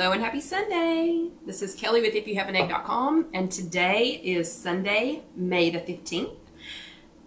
Hello and happy Sunday. This is Kelly with IfYouHaveAnEgg.com, and today is Sunday, May the 15th,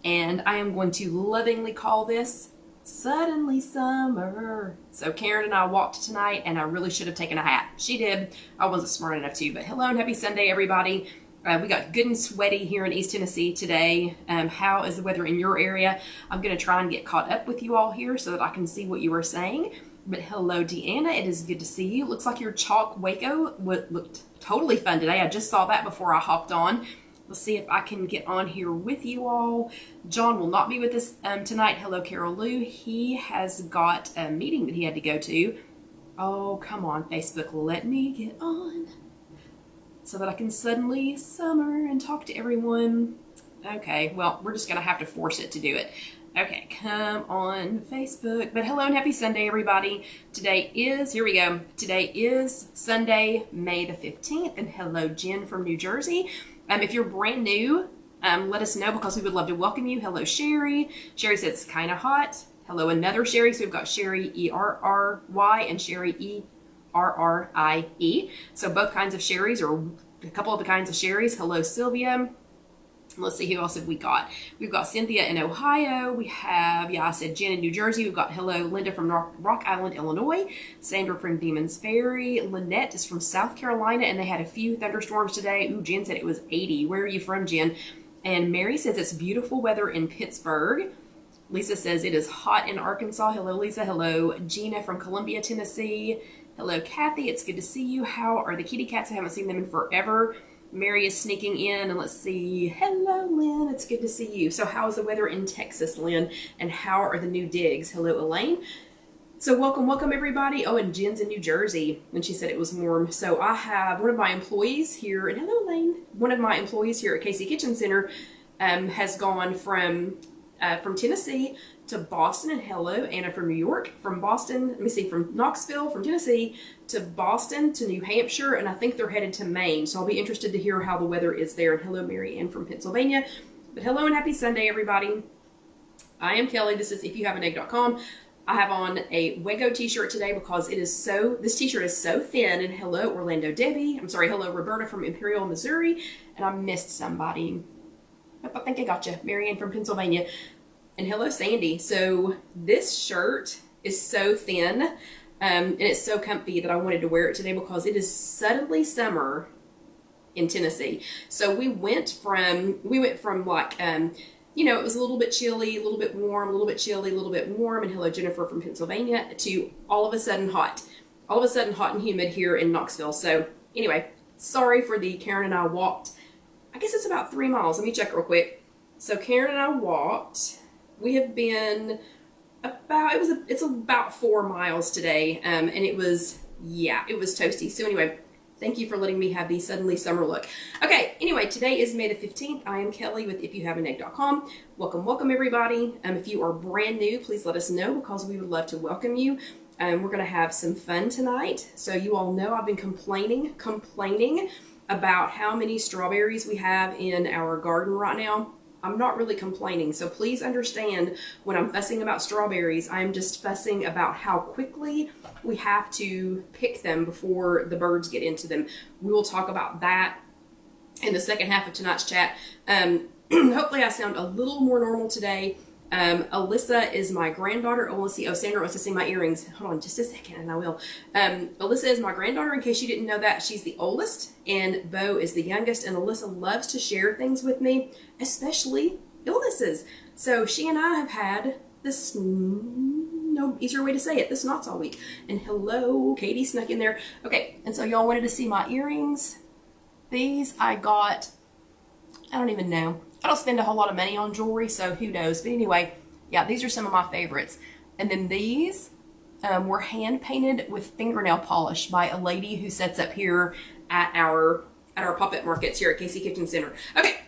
and I am going to lovingly call this Suddenly Summer. So Karen and I walked tonight, and I really should have taken a hat. She did. I wasn't smart enough to, but hello and happy Sunday, everybody. We got good and sweaty here in East Tennessee today. How is the weather in your area? I'm going to try and get caught up with you all here so that I can see what you are saying. But hello, Deanna. It is good to see you. Looks like your chalk Waco looked totally fun today. I just saw that before I hopped on. Let's see if I can get on here with you all. John will not be with us tonight. Hello, Carol Lou. He has got a meeting that he had to go to. Oh, come on, Facebook. Let me get on so that I can suddenly summer and talk to everyone. Okay, well, we're just going to have to force it to do it. Okay, come on Facebook. But hello and happy Sunday, everybody. Today is, here we go. Today is Sunday, May the 15th. And hello, Jen from New Jersey. If you're brand new, let us know because we would love to welcome you. Hello, Sherry. Sherry says it's kind of hot. Hello, another Sherry. So we've got Sherry E-R-R-Y and Sherry E-R-R-I-E. So both kinds of Sherrys, or a couple of the kinds of Sherrys. Hello, Sylvia. Let's see, who else have we got? We've got Cynthia in Ohio. We have, I said Jen in New Jersey. We've got hello, Linda from Rock Island, Illinois. Sandra from Demon's Ferry. Lynette is from South Carolina, and they had a few thunderstorms today. Ooh, Jen said it was 80. Where are you from, Jen? And Mary says it's beautiful weather in Pittsburgh. Lisa says it is hot in Arkansas. Hello, Lisa. Hello, Gina from Columbia, Tennessee. Hello, Kathy. It's good to see you. How are the kitty cats? I haven't seen them in forever. Mary is sneaking in, and let's see. Hello, Lynn. It's good to see you. So how is the weather in Texas, Lynn? And how are the new digs? Hello, Elaine. So welcome, everybody. Oh, and Jen's in New Jersey, and she said it was warm. So I have one of my employees here, and hello, Elaine. One of my employees here at Casey Kitchen Center has gone from Tennessee to Boston, and hello, Anna from New York, from Boston, from Knoxville, from Tennessee, to Boston, to New Hampshire, and I think they're headed to Maine, so I'll be interested to hear how the weather is there. And hello, Mary Ann from Pennsylvania. But hello and happy Sunday, everybody. I am Kelly. This is IfYouHaveAnEgg.com. I have on a Waco t-shirt today because this t-shirt is so thin. And hello, Orlando Debbie. Hello, Roberta from Imperial, Missouri. And I missed somebody. Yep, I think I got you. Mary Ann from Pennsylvania. And hello, Sandy. So this shirt is so thin and it's so comfy that I wanted to wear it today because it is suddenly summer in Tennessee. So we went from like, it was a little bit chilly, a little bit warm, a little bit chilly, a little bit warm. And hello, Jennifer from Pennsylvania, to all of a sudden hot. All of a sudden hot and humid here in Knoxville. So anyway, sorry for the Karen and I walked. I guess it's about 3 miles. Let me check real quick. So Karen and I walked. We have been it's about 4 miles today, and it was toasty. So anyway, thank you for letting me have the suddenly summer look. Okay, anyway, today is May the 15th. I am Kelly with IfYouHaveAnEgg.com. Welcome, everybody. If you are brand new, please let us know because we would love to welcome you. We're going to have some fun tonight. So you all know I've been complaining about how many strawberries we have in our garden right now. I'm not really complaining, so please understand when I'm fussing about strawberries, I'm just fussing about how quickly we have to pick them before the birds get into them. We will talk about that in the second half of tonight's chat. Hopefully I sound a little more normal today. Alyssa is my granddaughter. Oh, let's see. Oh, Sandra wants to see my earrings. Hold on just a second and I will. Alyssa is my granddaughter, in case you didn't know that. She's the oldest and Bo is the youngest, and Alyssa loves to share things with me, especially illnesses. So she and I have had this, no easier way to say it, this knots all week. And hello, Katie snuck in there. Okay, and so y'all wanted to see my earrings. These I got, I don't even know. I don't spend a whole lot of money on jewelry, so who knows. But anyway, yeah, these are some of my favorites. And then these were hand painted with fingernail polish by a lady who sets up here at our pop-up markets here at Casey Kitchen Center. Okay,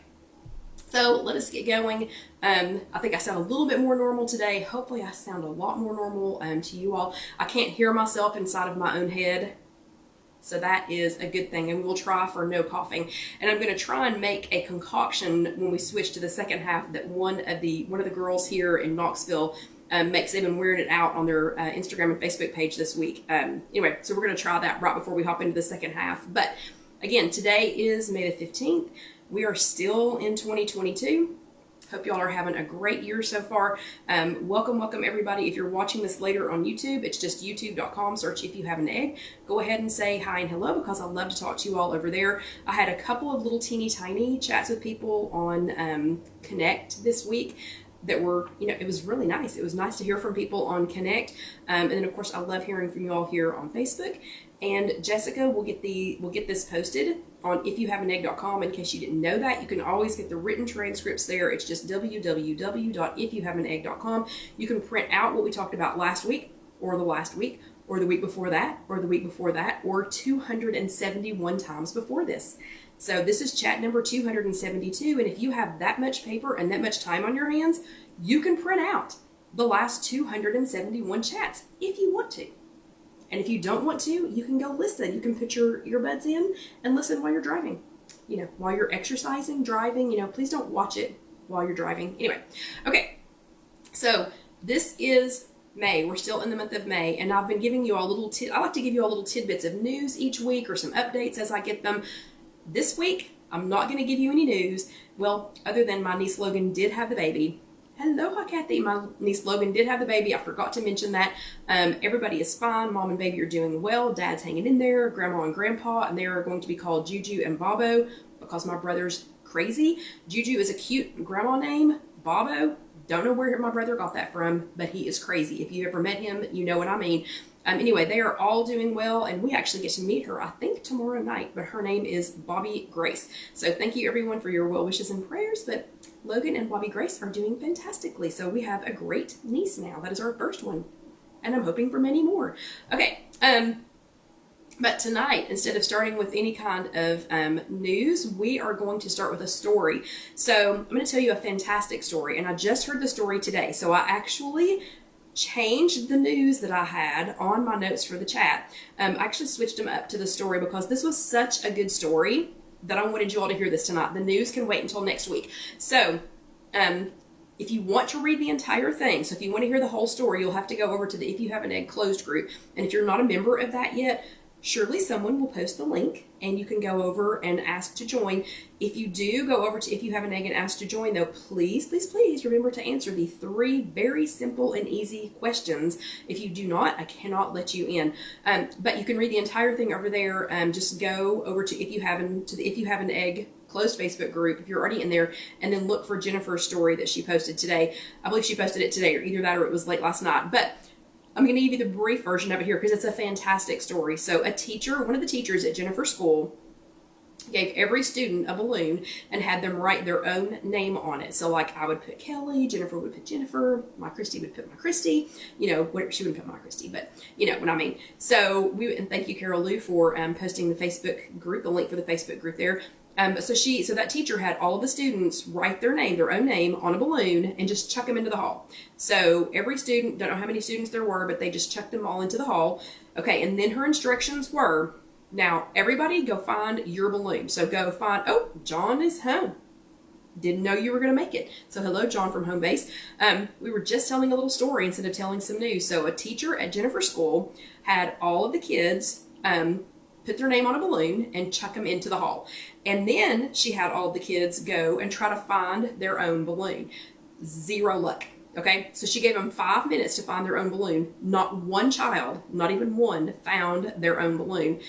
so let us get going. I think I sound a little bit more normal today. Hopefully I sound a lot more normal to you all. I can't hear myself inside of my own head, so that is a good thing, and we'll try for no coughing. And I'm going to try and make a concoction when we switch to the second half that one of the girls here in Knoxville mix. They've been wearing it out on their Instagram and Facebook page this week. Anyway, so we're going to try that right before we hop into the second half. But again, today is May the 15th. We are still in 2022. Hope y'all are having a great year so far. Welcome everybody. If you're watching this later on YouTube, it's just youtube.com, search If You Have an Egg. Go ahead and say hi and hello, because I love to talk to you all over there. I had a couple of little teeny tiny chats with people on Connect this week that were, it was really nice. It was nice to hear from people on Connect. And then of course I love hearing from you all here on Facebook. And Jessica will get this posted on IfYouHaveAnEgg.com. In case you didn't know that, you can always get the written transcripts there. It's just www.IfYouHaveAnEgg.com. You can print out what we talked about last week, or the last week, or the week before that, or the week before that, or 271 times before this. So this is chat number 272, and if you have that much paper and that much time on your hands, you can print out the last 271 chats if you want to. And if you don't want to, you can go listen. You can put your earbuds in and listen while you're driving. While you're exercising, driving, please don't watch it while you're driving. Anyway, okay. So this is May. We're still in the month of May, and I've been giving you all I like to give you all little tidbits of news each week, or some updates as I get them. This week, I'm not going to give you any news. Well, other than my niece Logan did have the baby. Hello, Kathy. My niece Logan did have the baby. I forgot to mention that. Everybody is fine. Mom and baby are doing well. Dad's hanging in there. Grandma and Grandpa, and they are going to be called Juju and Bobo because my brother's crazy. Juju is a cute grandma name. Bobo, don't know where my brother got that from, but he is crazy. If you ever met him, you know what I mean. Anyway, they are all doing well, and we actually get to meet her, I think, tomorrow night, but her name is Bobby Grace. So thank you, everyone, for your well wishes and prayers, but Logan and Bobby Grace are doing fantastically, so we have a great niece now. That is our first one, and I'm hoping for many more. Okay, but tonight, instead of starting with any kind of news, we are going to start with a story. So I'm going to tell you a fantastic story, and I just heard the story today, so I actually changed the news that I had on my notes for the chat. I actually switched them up to the story because this was such a good story that I wanted you all to hear this tonight. The news can wait until next week. So if you want to read the entire thing, so if you want to hear the whole story, you'll have to go over to the If You Have an Egg closed group. And if you're not a member of that yet, surely someone will post the link and you can go over and ask to join. If you do go over to If You Have an Egg and ask to join, though, please remember to answer the 3 very simple and easy questions. If you do not, I cannot let you in. But you can read the entire thing over there. Just go over to the If You Have an Egg closed Facebook group if you're already in there, and then look for Jennifer's story that she posted today. I believe she posted it today, or either that or it was late last night. But I'm going to give you the brief version of it here because it's a fantastic story. So one of the teachers at Jennifer's school gave every student a balloon and had them write their own name on it. So like I would put Kelly, Jennifer would put Jennifer, my Christy would put my Christy, whatever, she wouldn't put my Christy, but you know what I mean. So and thank you, Carol Lou, for posting the Facebook group, the link for the Facebook group there. So that teacher had all of the students write their own name on a balloon and just chuck them into the hall. So every student, don't know how many students there were, but they just chucked them all into the hall. Okay, and then her instructions were, now everybody go find your balloon. So go find, oh, John is home. Didn't know you were going to make it. So hello, John from home base. We were just telling a little story instead of telling some news. So a teacher at Jennifer's school had all of the kids put their name on a balloon and chuck them into the hall. And then she had all of the kids go and try to find their own balloon. 0 luck. Okay, so she gave them 5 minutes to find their own balloon. Not one child, not even one, found their own balloon.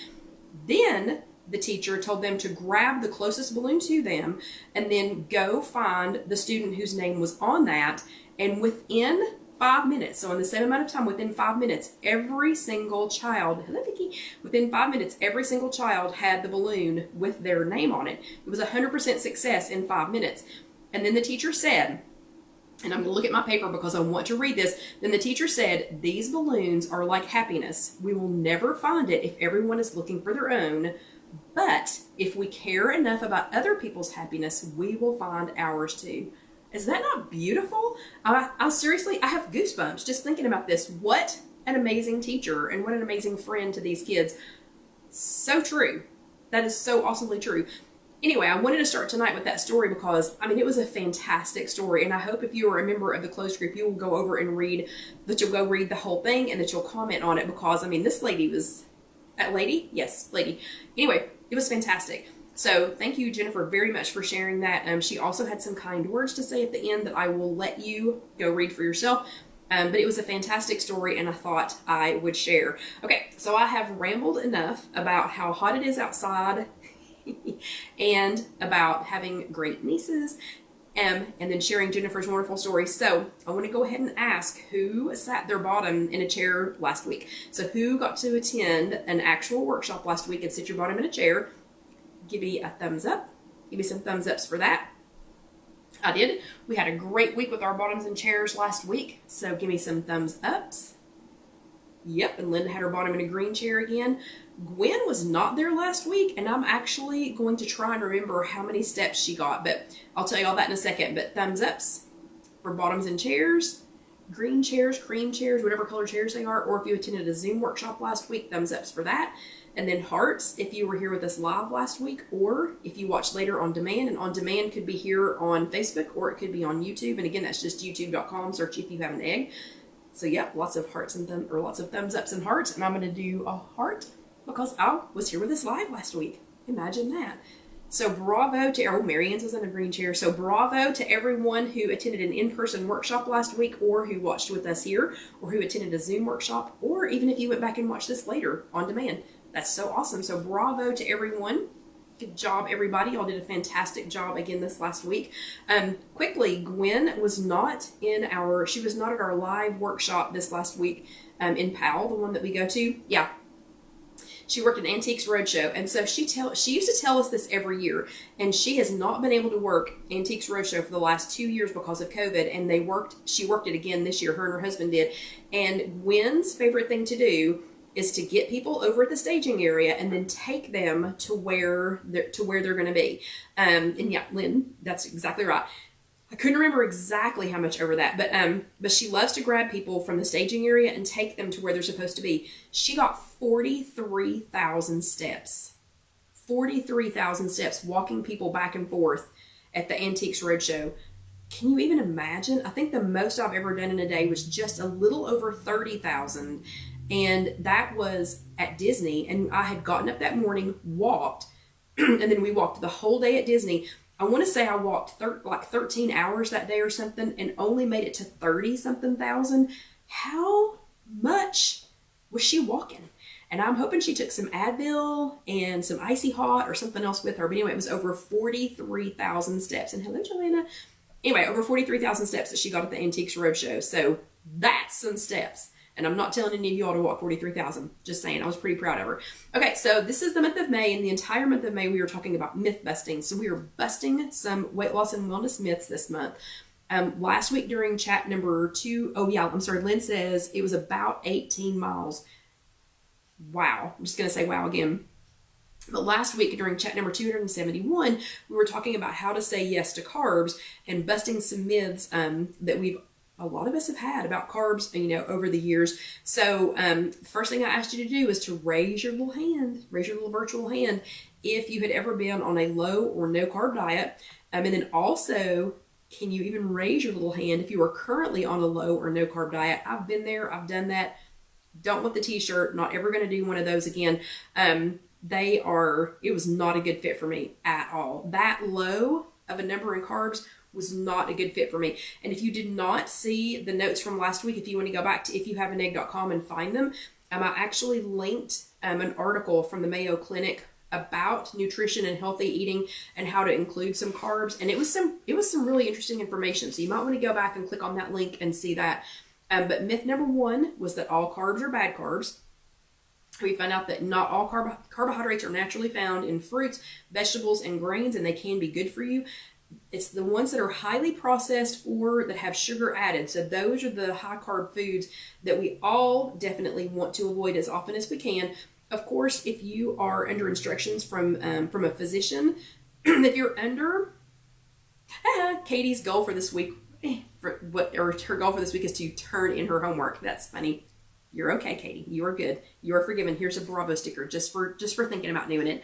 Then the teacher told them to grab the closest balloon to them and then go find the student whose name was on that. And within 5 minutes, so in the same amount of time, within 5 minutes, every single child, hello Vicky, within 5 minutes, every single child had the balloon with their name on it. It was 100% success in 5 minutes. And then the teacher said, and I'm going to look at my paper because I want to read this. Then the teacher said, these balloons are like happiness. We will never find it if everyone is looking for their own. But if we care enough about other people's happiness, we will find ours too. Is that not beautiful? I seriously, I have goosebumps just thinking about this. What an amazing teacher and what an amazing friend to these kids. So true. That is so awesomely true. Anyway, I wanted to start tonight with that story because, I mean, it was a fantastic story. And I hope if you are a member of the closed group, you will go over and read the whole thing and that you'll comment on it because, I mean, this lady was, that lady? Yes, lady. Anyway, it was fantastic. So thank you, Jennifer, very much for sharing that. She also had some kind words to say at the end that I will let you go read for yourself. But it was a fantastic story and I thought I would share. Okay, so I have rambled enough about how hot it is outside and about having great nieces and then sharing Jennifer's wonderful story. So I want to go ahead and ask who sat their bottom in a chair last week. So who got to attend an actual workshop last week and sit your bottom in a chair? Give me a thumbs up. Give me some thumbs ups for that. I did. We had a great week with our bottoms and chairs last week. So give me some thumbs ups. Yep, and Linda had her bottom in a green chair again. Gwen was not there last week, and I'm actually going to try and remember how many steps she got, but I'll tell you all that in a second. But thumbs ups for bottoms and chairs, green chairs, cream chairs, whatever color chairs they are, or if you attended a Zoom workshop last week, thumbs ups for that. And then hearts if you were here with us live last week, or if you watched later on demand. And on demand could be here on Facebook, or it could be on YouTube. And again, that's just youtube.com, search If You Have an Egg. So yeah, lots of hearts and lots of thumbs ups and hearts. And I'm going to do a heart because I was here with us live last week. Imagine that. So bravo to, Marianne's was in a green chair. So bravo to everyone who attended an in-person workshop last week, or who watched with us here, or who attended a Zoom workshop, or even if you went back and watched this later on demand. That's so awesome. So bravo to everyone. Good job, everybody. Y'all did a fantastic job again this last week. Quickly, Gwen was not at our live workshop this last week in Powell, the one that we go to. Yeah. She worked at Antiques Roadshow, and so she used to tell us this every year, and she has not been able to work Antiques Roadshow for the last 2 years because of COVID, and she worked it again this year, her and her husband did. And Gwen's favorite thing to do is to get people over at the staging area and then take them to where they're going to be. And yeah, Lynn, that's exactly right. I couldn't remember exactly how much over that, but she loves to grab people from the staging area and take them to where they're supposed to be. She got 43,000 steps. 43,000 steps walking people back and forth at the Antiques Roadshow. Can you even imagine? I think the most I've ever done in a day was just a little over 30,000. And that was at Disney. And I had gotten up that morning, walked, and then we walked the whole day at Disney. I want to say I walked like 13 hours that day or something and only made it to 30-something thousand. How much was she walking? And I'm hoping she took some Advil and some Icy Hot or something else with her. But anyway, it was over 43,000 steps. And hello, Joanna. Anyway, over 43,000 steps that she got at the Antiques Roadshow. So that's some steps. And I'm not telling any of y'all to walk 43,000. Just saying, I was pretty proud of her. Okay, so this is the month of May, and the entire month of May we were talking about myth busting. So we are busting some weight loss and wellness myths this month. Last week during chat number 2, Lynn says it was about 18 miles. Wow, I'm just going to say wow again. But last week during chat number 271, we were talking about how to say yes to carbs and busting some myths that a lot of us have had about carbs, over the years. So first thing I asked you to do is to raise your little virtual hand, if you had ever been on a low or no carb diet. And then also, can you even raise your little hand if you are currently on a low or no carb diet? I've been there. I've done that. Don't want the t-shirt. Not ever going to do one of those again. It was not a good fit for me at all. That low of a number in carbs was not a good fit for me. And if you did not see the notes from last week, if you want to go back to IfYouHaveAnEgg.com and find them, I actually linked an article from the Mayo Clinic about nutrition and healthy eating and how to include some carbs. And it was some really interesting information. So you might want to go back and click on that link and see that. But myth number 1 was that all carbs are bad carbs. We found out that not all carbohydrates are naturally found in fruits, vegetables, and grains, and they can be good for you. It's the ones that are highly processed or that have sugar added. So those are the high carb foods that we all definitely want to avoid as often as we can. Of course, if you are under instructions from a physician, if you're under Katie's goal for this week, her goal for this week is to turn in her homework. That's funny. You're okay, Katie. You are good. You are forgiven. Here's a Bravo sticker just for thinking about doing it.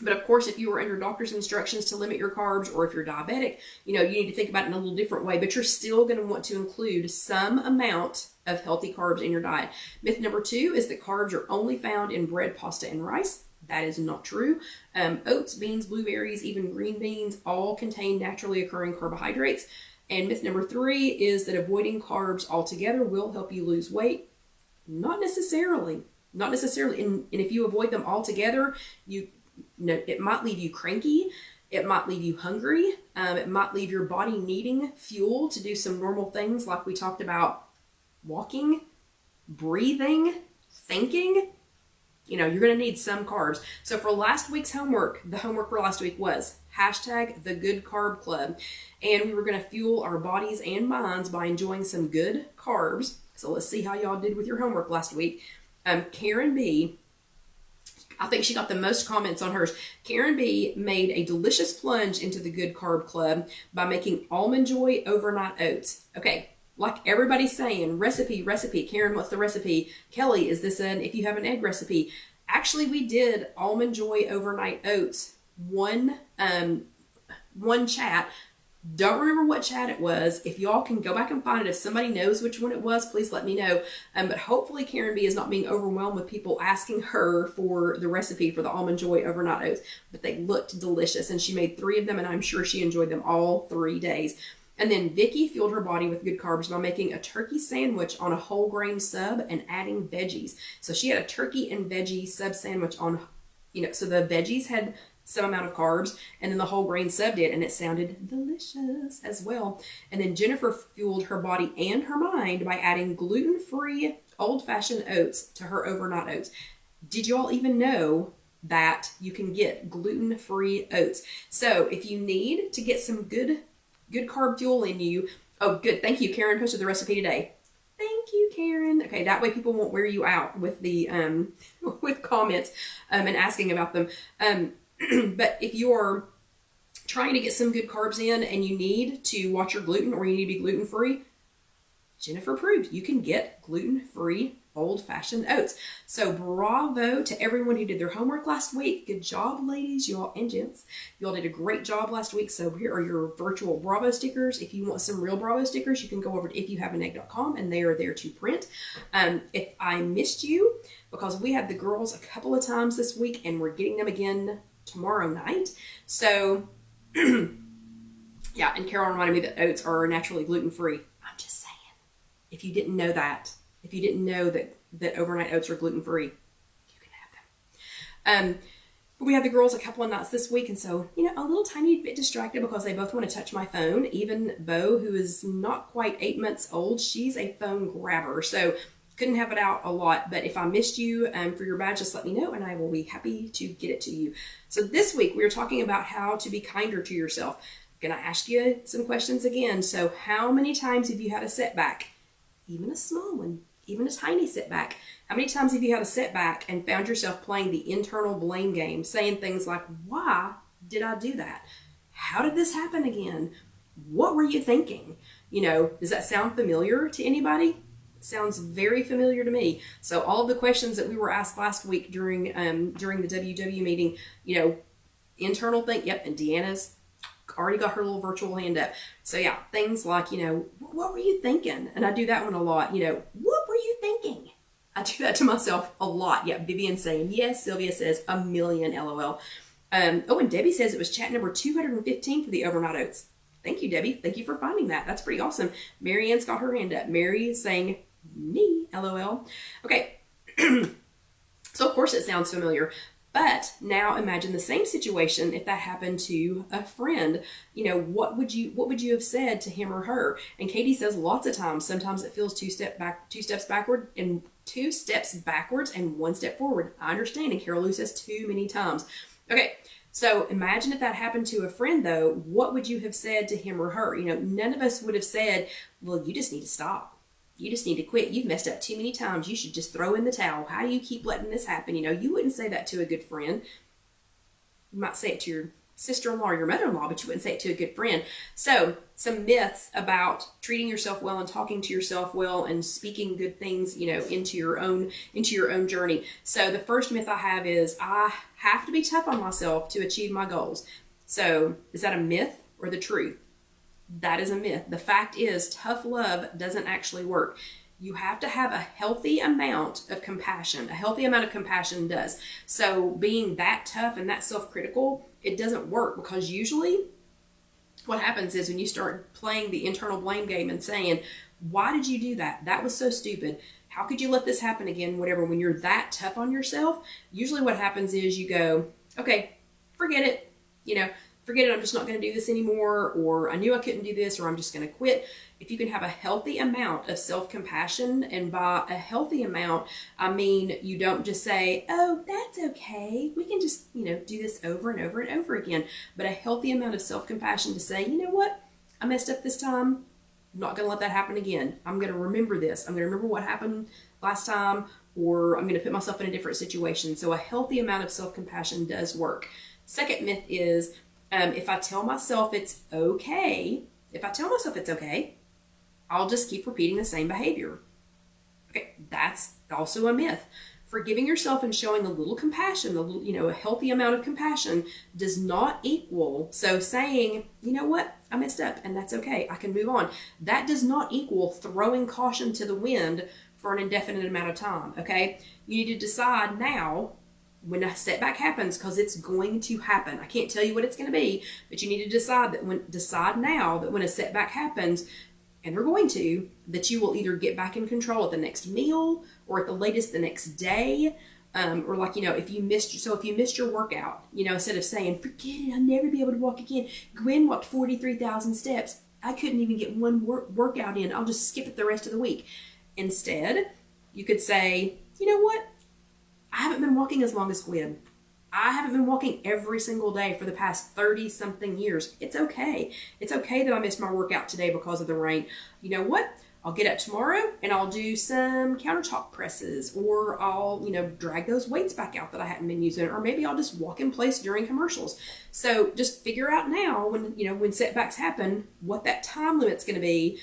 But of course, if you are under doctor's instructions to limit your carbs, or if you're diabetic, you need to think about it in a little different way, but you're still going to want to include some amount of healthy carbs in your diet. Myth number 2 is that carbs are only found in bread, pasta, and rice. That is not true. Oats, beans, blueberries, even green beans all contain naturally occurring carbohydrates. And myth number 3 is that avoiding carbs altogether will help you lose weight. Not necessarily. Not necessarily. And if you avoid them altogether, it might leave you cranky. It might leave you hungry. It might leave your body needing fuel to do some normal things like we talked about: walking, breathing, thinking. You're going to need some carbs. So for last week's homework, the homework for last week was #TheGoodCarbClub. And we were going to fuel our bodies and minds by enjoying some good carbs. So let's see how y'all did with your homework last week. Karen B., I think she got the most comments on hers. Karen B. made a delicious plunge into the Good Carb Club by making Almond Joy overnight oats. Okay, like everybody's saying, recipe. Karen, what's the recipe? Kelly, is this an If You Have an Egg recipe? Actually, we did Almond Joy overnight oats. One chat. Don't remember what chat it was. If y'all can go back and find it, if somebody knows which one it was, please let me know. But hopefully Karen B is not being overwhelmed with people asking her for the recipe for the Almond Joy overnight oats. But they looked delicious, and she made 3 of them, and I'm sure she enjoyed them all 3 days. And then Vicky fueled her body with good carbs by making a turkey sandwich on a whole grain sub and adding veggies. So she had a turkey and veggie sub sandwich on, so the veggies had some amount of carbs, and then the whole grain sub did, and it sounded delicious as well. And then Jennifer fueled her body and her mind by adding gluten-free old-fashioned oats to her overnight oats. Did you all even know that you can get gluten-free oats? So if you need to get some good carb fuel in you, oh good, thank you, Karen posted the recipe today. Thank you, Karen. Okay, that way people won't wear you out with the with comments and asking about them. But if you're trying to get some good carbs in and you need to watch your gluten, or you need to be gluten-free, Jennifer proved you can get gluten-free old-fashioned oats. So bravo to everyone who did their homework last week. Good job, ladies, y'all and gents. Y'all did a great job last week. So here are your virtual Bravo stickers. If you want some real Bravo stickers, you can go over to IfYouHaveAnEgg.com, and they are there to print. If I missed you, because we had the girls a couple of times this week, and we're getting them again tomorrow night. So yeah, and Carol reminded me that oats are naturally gluten-free. I'm just saying, if you didn't know that, if you didn't know that overnight oats are gluten-free, you can have them. But we had the girls a couple of nights this week, and so, a little tiny bit distracted because they both want to touch my phone. Even Bo, who is not quite 8 months old, she's a phone grabber. So couldn't have it out a lot, but if I missed you for your badge, just let me know, and I will be happy to get it to you. So this week, we are talking about how to be kinder to yourself. I'm going to ask you some questions again. So how many times have you had a setback? Even a small one, even a tiny setback. How many times have you had a setback and found yourself playing the internal blame game, saying things like, why did I do that? How did this happen again? What were you thinking? Does that sound familiar to anybody? Sounds very familiar to me. So all of the questions that we were asked last week during the WW meeting, internal thing. Yep, and Deanna's already got her little virtual hand up. So yeah, things like, what were you thinking? And I do that one a lot. What were you thinking? I do that to myself a lot. Yeah, Vivian saying yes. Sylvia says a million, LOL. And Debbie says it was chat number 215 for the overnight oats. Thank you, Debbie. Thank you for finding that. That's pretty awesome. Marianne's got her hand up. Mary is saying me, LOL. Okay. So of course it sounds familiar, but now imagine the same situation if that happened to a friend. What would you have said to him or her? And Katie says lots of times. Sometimes it feels two steps backwards and 1 step forward. I understand. And Carol Lou says too many times. Okay. So imagine if that happened to a friend, though. What would you have said to him or her? None of us would have said, well, you just need to stop. You just need to quit. You've messed up too many times. You should just throw in the towel. How do you keep letting this happen? You wouldn't say that to a good friend. You might say it to sister-in-law or your mother-in-law, but you wouldn't say it to a good friend. So some myths about treating yourself well and talking to yourself well and speaking good things, into your own journey. So the first myth I have is I have to be tough on myself to achieve my goals. So is that a myth or the truth? That is a myth. The fact is, tough love doesn't actually work. You have to have a healthy amount of compassion. A healthy amount of compassion does. So being that tough and that self-critical, it doesn't work, because usually what happens is when you start playing the internal blame game and saying, why did you do that? That was so stupid. How could you let this happen again? Whatever. When you're that tough on yourself, usually what happens is you go, okay, forget it. Forget it. I'm just not going to do this anymore. Or I knew I couldn't do this, or I'm just going to quit. If you can have a healthy amount of self-compassion, and by a healthy amount, I mean, you don't just say, oh, that's okay. We can just, do this over and over and over again. But a healthy amount of self-compassion to say, you know what? I messed up this time. I'm not going to let that happen again. I'm going to remember this. I'm going to remember what happened last time, or I'm going to put myself in a different situation. So a healthy amount of self-compassion does work. Second myth is, if I tell myself it's okay, I'll just keep repeating the same behavior. Okay, that's also a myth. Forgiving yourself and showing a little compassion, a healthy amount of compassion does not equal, so saying, you know what, I messed up and that's okay, I can move on. That does not equal throwing caution to the wind for an indefinite amount of time, okay? You need to decide now, when a setback happens, because it's going to happen. I can't tell you what it's going to be, but you need to decide now that when a setback happens, and they're going to, that you will either get back in control at the next meal, or at the latest the next day, or if you missed your workout, instead of saying, forget it, I'll never be able to walk again. Gwen walked 43,000 steps. I couldn't even get one workout in. I'll just skip it the rest of the week. Instead, you could say, you know what? I haven't been walking as long as Gwen. I haven't been walking every single day for the past 30-something years. It's okay. It's okay that I missed my workout today because of the rain. You know what? I'll get up tomorrow and I'll do some countertop presses, or I'll, drag those weights back out that I hadn't been using, or maybe I'll just walk in place during commercials. So just figure out now when setbacks happen, what that time limit's going to be,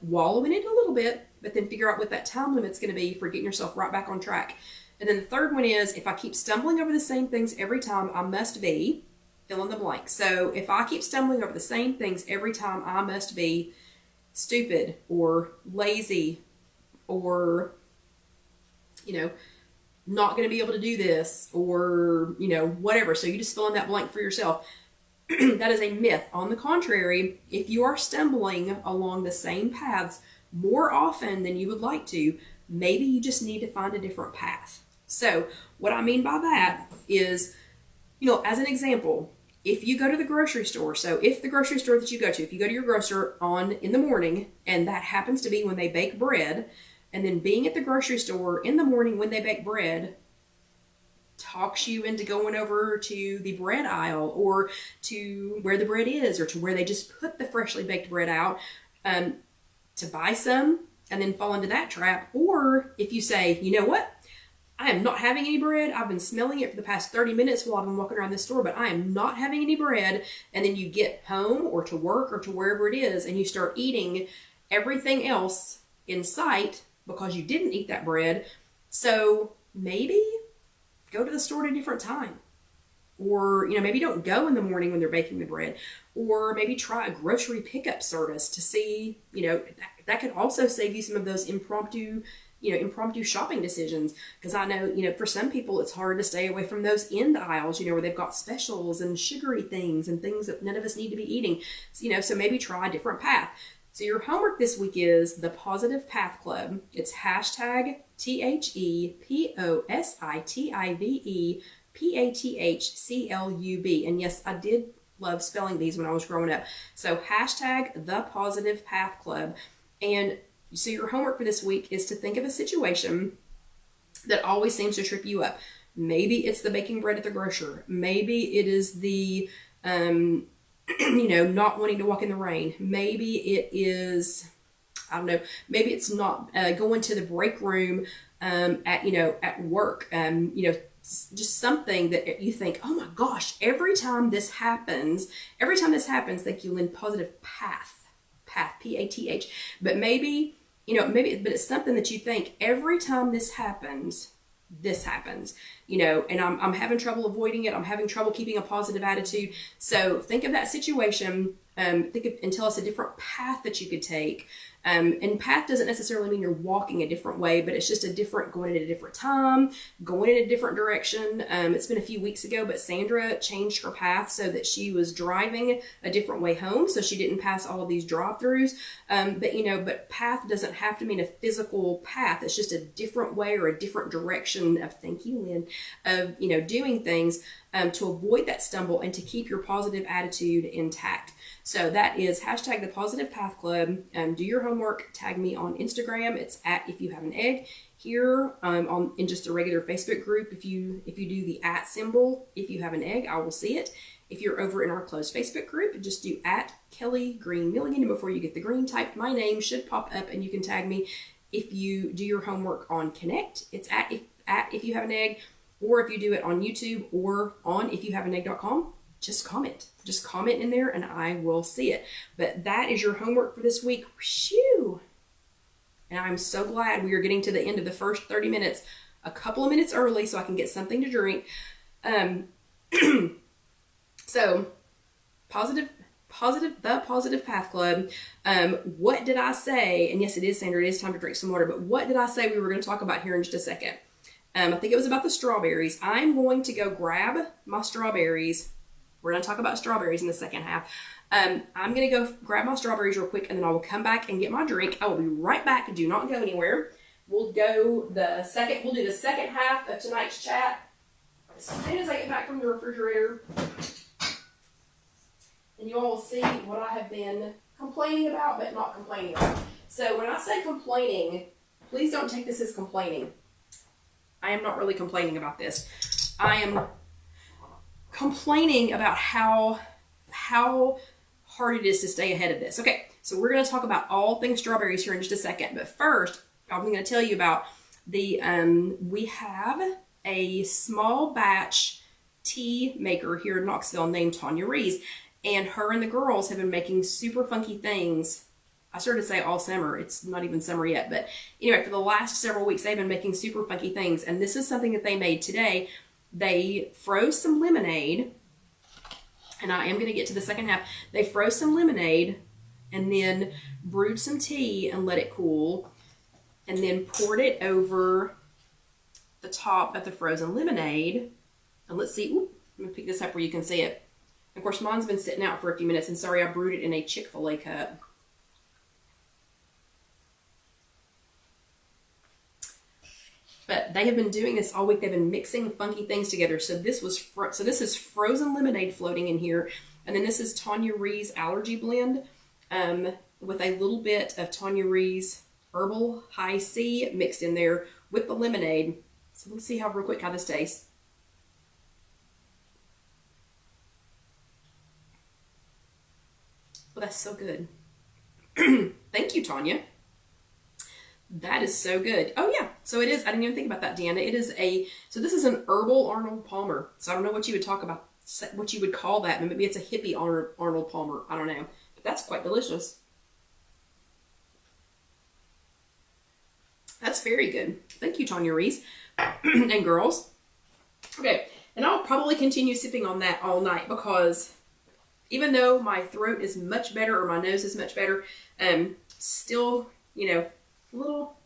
wallow in it a little bit, but then figure out what that time limit's going to be for getting yourself right back on track. And then the third one is, if I keep stumbling over the same things every time, I must be, fill in the blank. So if I keep stumbling over the same things every time, I must be stupid or lazy or, not going to be able to do this, or, whatever. So you just fill in that blank for yourself. That is a myth. On the contrary, if you are stumbling along the same paths more often than you would like to, maybe you just need to find a different path. So what I mean by that is, as an example, if you go to the grocery store, so if the grocery store that you go to, if you go to your grocer in the morning, and that happens to be when they bake bread, and then being at the grocery store in the morning when they bake bread talks you into going over to the bread aisle, or to where the bread is, or to where they just put the freshly baked bread out, to buy some, and then fall into that trap. Or if you say, you know what, I am not having any bread. I've been smelling it for the past 30 minutes while I've been walking around this store, but I am not having any bread. And then you get home or to work or to wherever it is, and you start eating everything else in sight because you didn't eat that bread. So maybe go to the store at a different time. Or, maybe don't go in the morning when they're baking the bread. Or maybe try a grocery pickup service to see, that could also save you some of those impromptu shopping decisions. Because I know, for some people, it's hard to stay away from those end aisles, where they've got specials and sugary things and things that none of us need to be eating. So maybe try a different path. So your homework this week is the Positive Path Club. It's hashtag ThePositivePathClub. And yes, I did love spelling these when I was growing up. So hashtag the Positive Path Club. And so your homework for this week is to think of a situation that always seems to trip you up. Maybe it's the baking bread at the grocer. Maybe it is the, not wanting to walk in the rain. Maybe it is, I don't know, maybe it's not going to the break room at work, just something that you think, oh my gosh, every time this happens, thank you, Lynn, positive path, P-A-T-H. But maybe, but it's something that you think every time this happens, and I'm having trouble avoiding it. I'm having trouble keeping a positive attitude. So think of that situation, and tell us a different path that you could take. And path doesn't necessarily mean you're walking a different way, but it's just going at a different time, going in a different direction. It's been a few weeks ago, but Sandra changed her path so that she was driving a different way home, so she didn't pass all of these drive-throughs. But path doesn't have to mean a physical path. It's just a different way or a different direction of, thank you, Lynn, of, doing things to avoid that stumble and to keep your positive attitude intact. So that is hashtag the Positive Path Club. Do your homework. Tag me on Instagram. It's at IfYouHaveAnEgg. Here in just a regular Facebook group, if you do the @ symbol, if you have an egg, I will see it. If you're over in our closed Facebook group, just do @ Kelly Green Milligan, and before you get the green, type my name, should pop up, and you can tag me. If you do your homework on Connect, it's at IfYouHaveAnEgg, or if you do it on YouTube or on IfYouHaveAnEgg.com. Just comment in there and I will see it. But that is your homework for this week. Whew. And I'm so glad we are getting to the end of the first 30 minutes, a couple of minutes early so I can get something to drink. So the Positive Path Club. What did I say? And yes, it is, Sandra, it is time to drink some water, but what did I say we were going to talk about here in just a second? I think it was about the strawberries. I'm going to go grab my strawberries. We're going to talk about strawberries in the second half. I'm going to go grab my strawberries real quick, and then I will come back and get my drink. I will be right back. Do not go anywhere. We'll do the second half of tonight's chat as soon as I get back from the refrigerator. And you all will see what I have been complaining about, but not complaining about. So when I say complaining, please don't take this as complaining. I am not really complaining about this. I am complaining about how hard it is to stay ahead of this. Okay, so we're going to talk about all things strawberries here in just a second. But first, I'm going to tell you about we have a small batch tea maker here in Knoxville named Tanya Rees. And her and the girls have been making super funky things. I started to say all summer. It's not even summer yet. But anyway, for the last several weeks, they've been making super funky things. And this is something that they made today. They froze some lemonade, and I am going to get to the second half. They froze some lemonade and then brewed some tea and let it cool, and then poured it over the top of the frozen lemonade. And let's see. Ooh, let me pick this up where you can see it. Of course, mine's been sitting out for a few minutes, and sorry, I brewed it in a Chick-fil-A cup. But they have been doing this all week. They've been mixing funky things together. So this is frozen lemonade floating in here. And then this is Tanya Rees allergy blend with a little bit of Tanya Rees herbal high C mixed in there with the lemonade. So let's see real quick how this tastes. Well, that's so good. Thank you, Tanya. That is so good. Oh yeah, so it is. I didn't even think about that, Deanna. So this is an herbal Arnold Palmer. So I don't know what you would call that. Maybe it's a hippie Arnold Palmer. I don't know. But that's quite delicious. That's very good. Thank you, Tanya Rees and girls. Okay, and I'll probably continue sipping on that all night because even though my throat is much better or my nose is much better, still, a little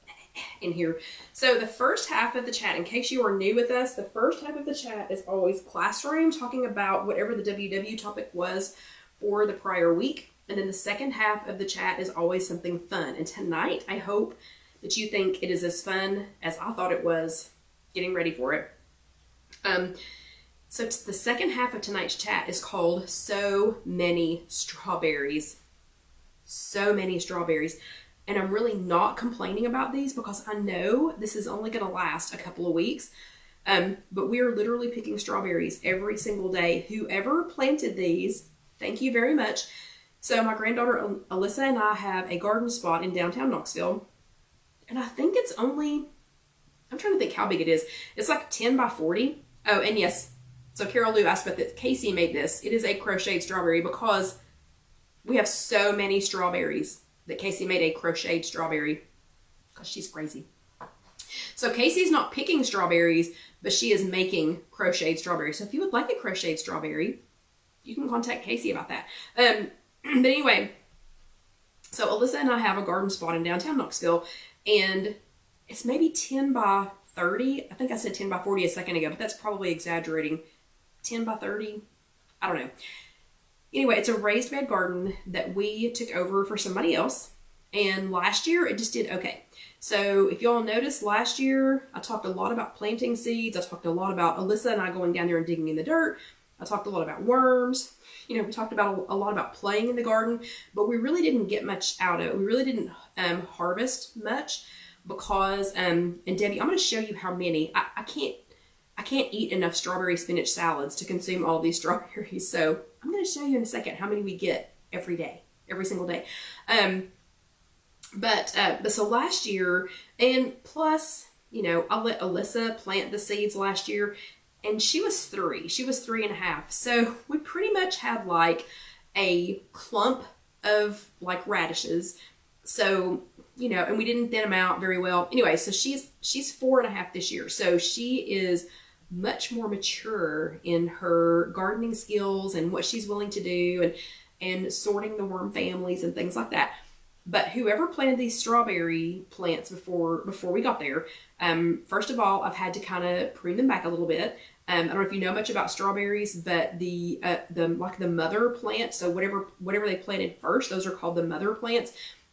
in here. So the first half of the chat, in case you are new with us, the first half of the chat is always classroom, talking about whatever the WW topic was for the prior week. And then the second half of the chat is always something fun. And tonight, I hope that you think it is as fun as I thought it was getting ready for it. So the second half of tonight's chat is called So Many Strawberries. So many strawberries. And I'm really not complaining about these because I know this is only going to last a couple of weeks. But we are literally picking strawberries every single day. Whoever planted these, thank you very much. So my granddaughter Alyssa and I have a garden spot in downtown Knoxville. And I think it's only, I'm trying to think how big it is. It's like 10 by 40. Oh, and yes, so Carol Lou asked about that. Casey made this. It is a crocheted strawberry because we have so many strawberries that Casey made a crocheted strawberry because she's crazy. So Casey's not picking strawberries, but she is making crocheted strawberries. So if you would like a crocheted strawberry, you can contact Casey about that. But anyway, so Alyssa and I have a garden spot in downtown Knoxville, and it's maybe 10 by 30. I think I said 10 by 40 a second ago, but that's probably exaggerating. 10 by 30? I don't know. Anyway, it's a raised bed garden that we took over for somebody else. And last year, it just did okay. So if y'all noticed, last year, I talked a lot about planting seeds. I talked a lot about Alyssa and I going down there and digging in the dirt. I talked a lot about worms. You know, we talked about a lot about playing in the garden, but we really didn't get much out of it. We really didn't harvest much because, and Debbie, I'm going to show you how many. I can't eat enough strawberry spinach salads to consume all these strawberries. So I'm going to show you in a second how many we get every day, every single day. But so last year, and plus, you know, I let Alyssa plant the seeds last year, and she was 3. She was 3.5. So we pretty much had like a clump of like radishes. So, you know, and we didn't thin them out very well. Anyway, so she's 4.5 this year. So she is much more mature in her gardening skills and what she's willing to do and sorting the worm families and things like that. But whoever planted these strawberry plants before we got there, first of all, I've had to kind of prune them back a little bit. I don't know if you know much about strawberries, but the mother plant, so whatever they planted first, those are called the mother plants,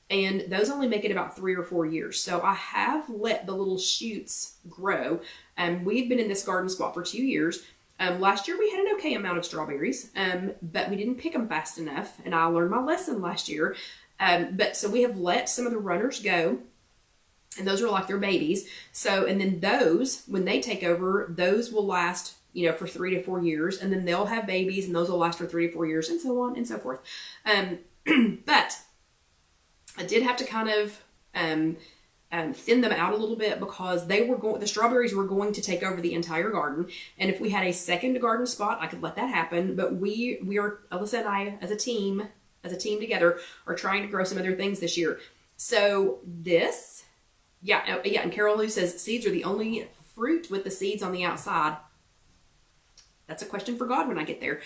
and those only make it about 3 or 4 years. So I have let the little shoots grow. We've been in this garden spot for 2 years. Last year we had an okay amount of strawberries, but we didn't pick them fast enough, and I learned my lesson last year. But so we have let some of the runners go, and those are like their babies. So, and then those, when they take over, those will last, you know, for 3 to 4 years, and then they'll have babies, and those will last for 3 to 4 years, and so on and so forth. But I did have to kind of thin them out a little bit because the strawberries were going to take over the entire garden. And if we had a second garden spot, I could let that happen. But we are, Alyssa and I, as a team together, are trying to grow some other things this year. So this, and Carol Lou says seeds are the only fruit with the seeds on the outside. That's a question for God when I get there.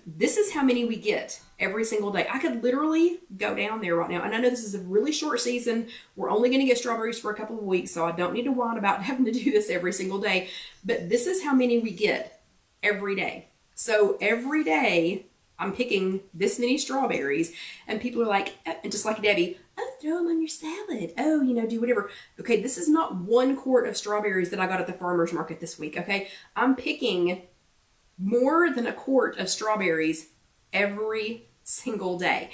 This is how many we get every single day. I could literally go down there right now. And I know this is a really short season. We're only going to get strawberries for a couple of weeks, so I don't need to whine about having to do this every single day. But this is how many we get every day. So every day, I'm picking this many strawberries, and people are like, and just like Debbie, oh, throw them on your salad. Oh, you know, do whatever. Okay, this is not 1 quart of strawberries that I got at the farmer's market this week, okay? I'm picking more than 1 quart of strawberries every single day.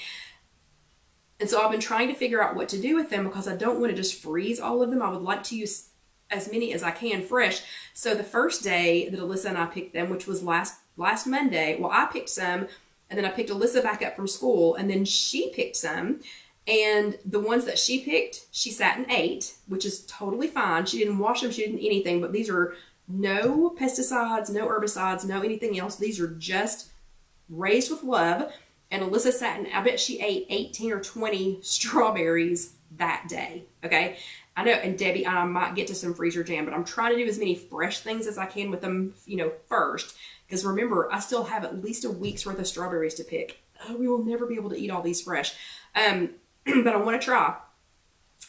And so I've been trying to figure out what to do with them because I don't want to just freeze all of them. I would like to use as many as I can fresh. So the first day that Alyssa and I picked them, which was last Monday, well, I picked some, and then I picked Alyssa back up from school, and then she picked some. And the ones that she picked, she sat and ate, which is totally fine. She didn't wash them, she didn't anything, but these are no pesticides, no herbicides, no anything else. These are just raised with love. And Alyssa sat and I bet she ate 18 or 20 strawberries that day. Okay. I know, and Debbie, I might get to some freezer jam, but I'm trying to do as many fresh things as I can with them, you know, first. Because remember, I still have at least a week's worth of strawberries to pick. Oh, we will never be able to eat all these fresh. But I want to try.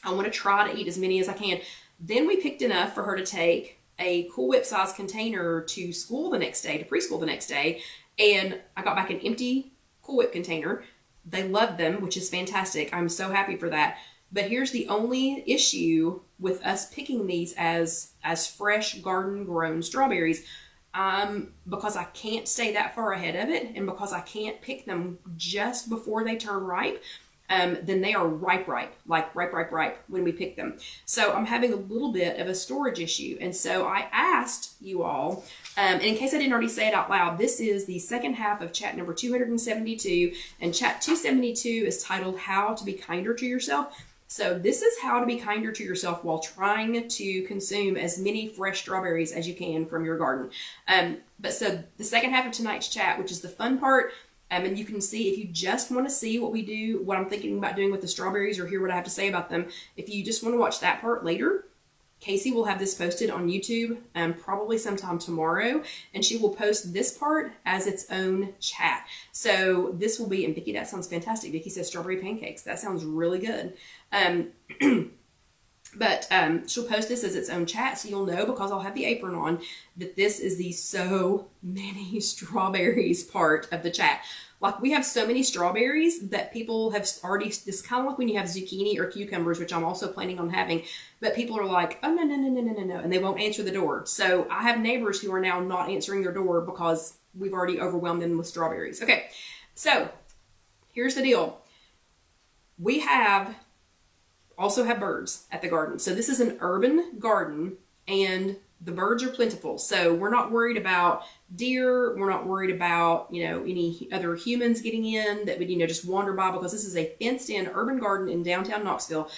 I want to try to eat as many as I can. Then we picked enough for her to take a Cool Whip size container to school the next day, to preschool the next day. And I got back an empty Cool Whip container. They loved them, which is fantastic. I'm so happy for that. But here's the only issue with us picking these as fresh garden grown strawberries. Because I can't stay that far ahead of it, and because I can't pick them just before they turn ripe, then they are ripe when we pick them. So I'm having a little bit of a storage issue. And so I asked you all, and in case I didn't already say it out loud, this is the second half of chat number 272, and chat 272 is titled How to Be Kinder to Yourself. So this is how to be kinder to yourself while trying to consume as many fresh strawberries as you can from your garden. But so the second half of tonight's chat, which is the fun part, and you can see if you just want to see what we do, what I'm thinking about doing with the strawberries, or hear what I have to say about them. If you just want to watch that part later, Casey will have this posted on YouTube probably sometime tomorrow, and she will post this part as its own chat. So this will be, and Vicki, that sounds fantastic. Vicki says strawberry pancakes. That sounds really good. But she'll post this as its own chat, so you'll know, because I'll have the apron on, that this is the so many strawberries part of the chat. Like, we have so many strawberries that people have already, this kind of like when you have zucchini or cucumbers, which I'm also planning on having, but people are like, oh, no, and they won't answer the door. So I have neighbors who are now not answering their door because we've already overwhelmed them with strawberries. Okay, so here's the deal. We also have birds at the garden. So this is an urban garden, and the birds are plentiful. So we're not worried about deer. We're not worried about, any other humans getting in that would, just wander by, because this is a fenced in urban garden in downtown Knoxville.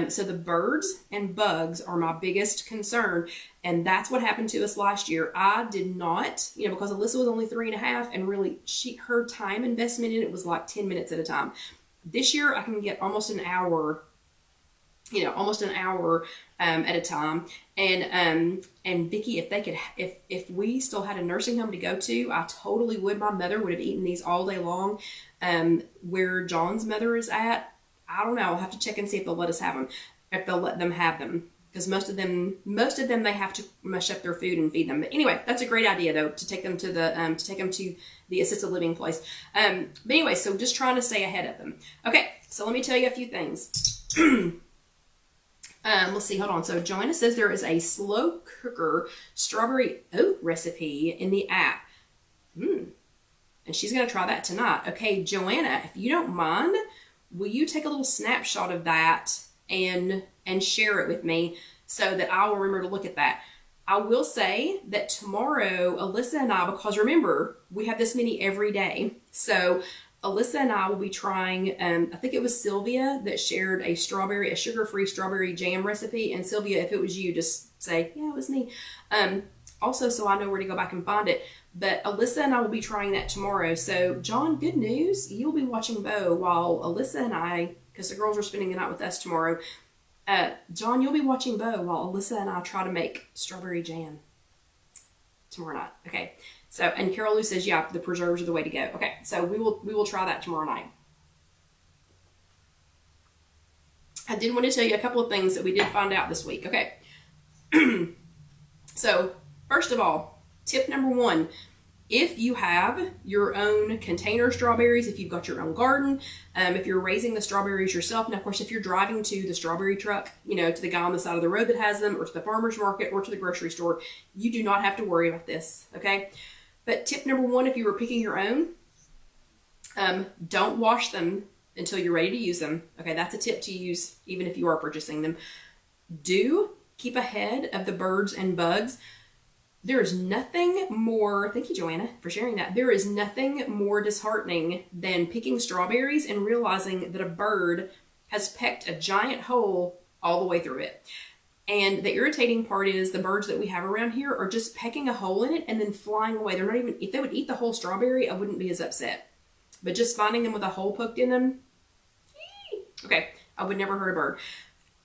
So the birds and bugs are my biggest concern. And that's what happened to us last year. I did not, because Alyssa was only 3.5, and really her time investment in it was like 10 minutes at a time. This year I can get almost an hour at a time. And Vicki, if we still had a nursing home to go to, I totally would. My mother would have eaten these all day long. Where John's mother is at, I don't know. I'll have to check and see if they'll let us have them, if they'll let them have them. Because most of them, they have to mush up their food and feed them. But anyway, that's a great idea though, to take them to the assisted living place. But anyway, so just trying to stay ahead of them. Okay, so let me tell you a few things. Let's see, hold on. So Joanna says there is a slow cooker strawberry oat recipe in the app. And she's going to try that tonight. Okay, Joanna, if you don't mind, will you take a little snapshot of that and share it with me so that I'll remember to look at that? I will say that tomorrow, Alyssa and I, because remember, we have this many every day. So Alyssa and I will be trying, I think it was Sylvia that shared a sugar-free strawberry jam recipe. And Sylvia, if it was you, just say, yeah, it was me. Also, so I know where to go back and find it. But Alyssa and I will be trying that tomorrow. So, John, good news. You'll be watching Bo while Alyssa and I, because the girls are spending the night with us tomorrow. John, you'll be watching Bo while Alyssa and I try to make strawberry jam tomorrow night. Okay. So, and Carol Lou says, yeah, the preserves are the way to go. Okay, so we will try that tomorrow night. I did want to tell you a couple of things that we did find out this week. Okay. So, first of all, tip number 1, if you have your own container strawberries, if you've got your own garden, if you're raising the strawberries yourself, and of course, if you're driving to the strawberry truck, to the guy on the side of the road that has them, or to the farmer's market, or to the grocery store, you do not have to worry about this, okay? But tip number 1, if you were picking your own, don't wash them until you're ready to use them. Okay, that's a tip to use even if you are purchasing them. Do keep ahead of the birds and bugs. There is nothing more, thank you, Joanna, for sharing that. There is nothing more disheartening than picking strawberries and realizing that a bird has pecked a giant hole all the way through it. And the irritating part is the birds that we have around here are just pecking a hole in it and then flying away. They're not even, if they would eat the whole strawberry, I wouldn't be as upset. But just finding them with a hole poked in them, okay, I would never hurt a bird.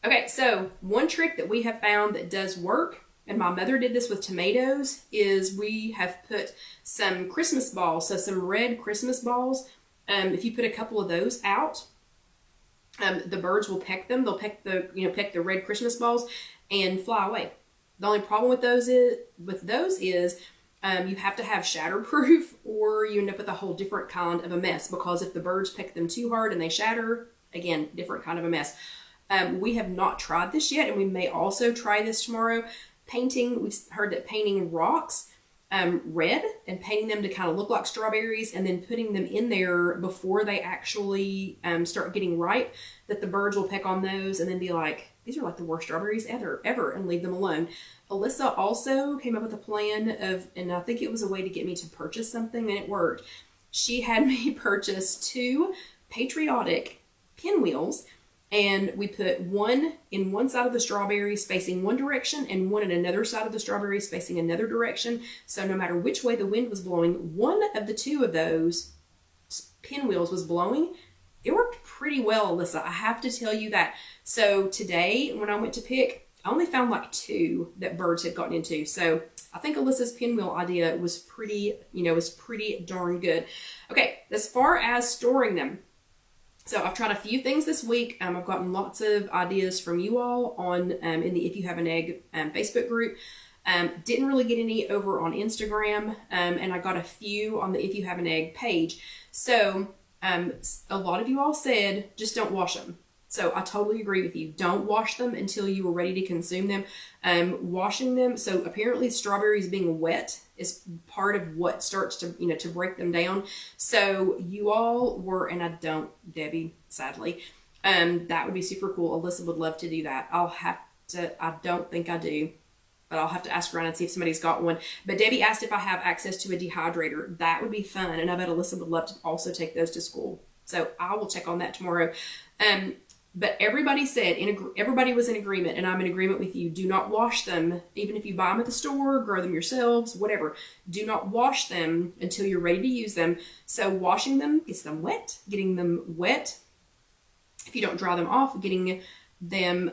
Okay, so one trick that we have found that does work, and my mother did this with tomatoes, is we have put some Christmas balls, so some red Christmas balls. If you put a couple of those out, the birds will peck them. They'll peck the red Christmas balls and fly away. The only problem with those is you have to have shatterproof, or you end up with a whole different kind of a mess, because if the birds peck them too hard and they shatter, again, different kind of a mess. We have not tried this yet, and we may also try this tomorrow. We've heard that painting rocks red and painting them to kind of look like strawberries, and then putting them in there before they actually start getting ripe, that the birds will peck on those and then be like, these are like the worst strawberries ever, and leave them alone. Alyssa also came up with a plan and I think it was a way to get me to purchase something, and it worked. She had me purchase 2 patriotic pinwheels, And we put one in one side of the strawberries facing one direction and one in another side of the strawberries facing another direction. So no matter which way the wind was blowing, one of the two of those pinwheels was blowing. It worked pretty well, Alyssa. I have to tell you that. So today, when I went to pick, I only found like 2 that birds had gotten into. So I think Alyssa's pinwheel idea was pretty darn good. Okay, as far as storing them. So I've tried a few things this week. I've gotten lots of ideas from you all on in the If You Have an Egg Facebook group. Didn't really get any over on Instagram, and I got a few on the If You Have an Egg page. So a lot of you all said just don't wash them. So I totally agree with you. Don't wash them until you are ready to consume them. Washing them, so apparently strawberries being wet is part of what starts to, to break them down. So you all were, and I don't, Debbie, sadly, that would be super cool. Alyssa would love to do that. I don't think I do, but I'll have to ask around and see if somebody's got one. But Debbie asked if I have access to a dehydrator. That would be fun, and I bet Alyssa would love to also take those to school. So I will check on that tomorrow. But everybody said, everybody was in agreement, and I'm in agreement with you. Do not wash them, even if you buy them at the store, grow them yourselves, whatever. Do not wash them until you're ready to use them. So washing them gets them wet, getting them wet. If you don't dry them off, getting them,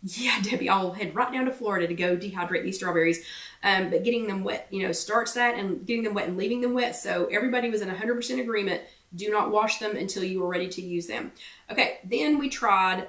yeah, Debbie, I'll head right down to Florida to go dehydrate these strawberries. But getting them wet, starts that, and getting them wet and leaving them wet. So everybody was in 100% agreement. Do not wash them until you are ready to use them. Okay, then we tried,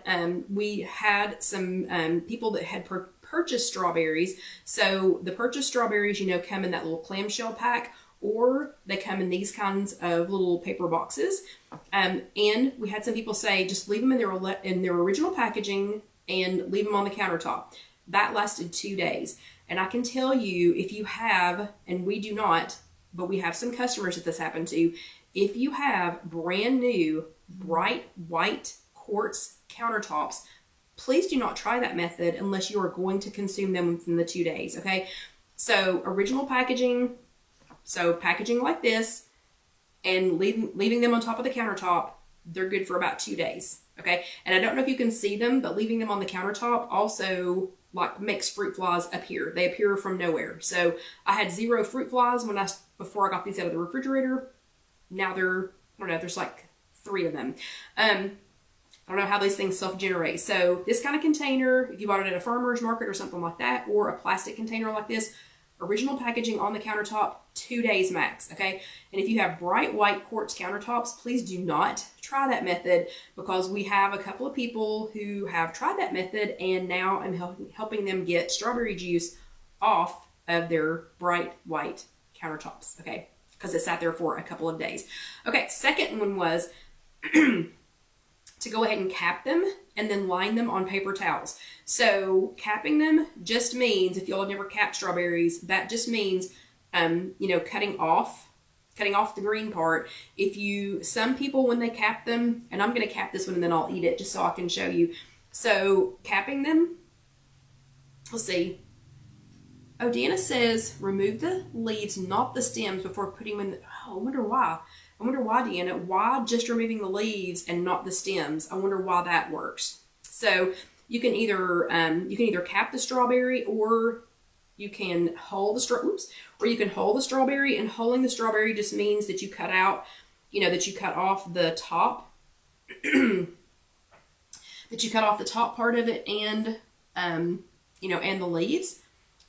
we had some people that had purchased strawberries. So the purchased strawberries, come in that little clamshell pack, or they come in these kinds of little paper boxes. And we had some people say, just leave them in their original packaging and leave them on the countertop. That lasted 2 days. And I can tell you, if you have, and we do not, but we have some customers that this happened to, if you have brand new, bright white quartz countertops, please do not try that method unless you are going to consume them within the 2 days, okay? So original packaging, so packaging like this, and leaving them on top of the countertop, they're good for about 2 days, okay? And I don't know if you can see them, but leaving them on the countertop also makes fruit flies appear. They appear from nowhere. So I had 0 fruit flies before I got these out of the refrigerator. Now there's like 3 of them. I don't know how these things self-generate. So this kind of container, if you bought it at a farmer's market or something like that, or a plastic container like this, original packaging on the countertop, 2 days max, okay? And if you have bright white quartz countertops, please do not try that method, because we have a couple of people who have tried that method, and now I'm helping them get strawberry juice off of their bright white countertops, okay? Because it sat there for a couple of days. Okay, second one was to go ahead and cap them and then line them on paper towels. So capping them just means, if y'all have never capped strawberries, that just means, cutting off the green part. Some people, when they cap them, and I'm going to cap this one and then I'll eat it just so I can show you. So capping them, let's see. Oh, Deanna says remove the leaves, not the stems, before putting them in I wonder why. Deanna. Why just removing the leaves and not the stems? I wonder why that works. So you can either cap the strawberry, or you can hold the strawberry, and holding the strawberry just means that you cut out, that you cut off the top, that you cut off the top part of it, and and the leaves.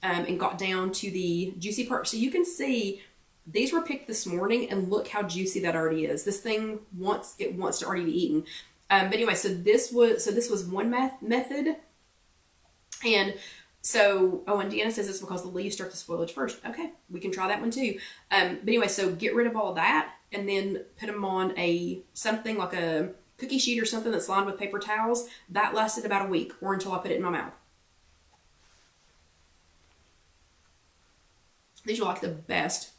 And got down to the juicy part. So you can see these were picked this morning, and look how juicy that already is. This thing wants to already be eaten. But anyway, so this was one method. And so, and Deanna says it's because the leaves start the spoilage first. Okay, we can try that one too. But anyway, so get rid of all of that, and then put them on something like a cookie sheet or something that's lined with paper towels. That lasted about a week, or until I put it in my mouth. These are like the best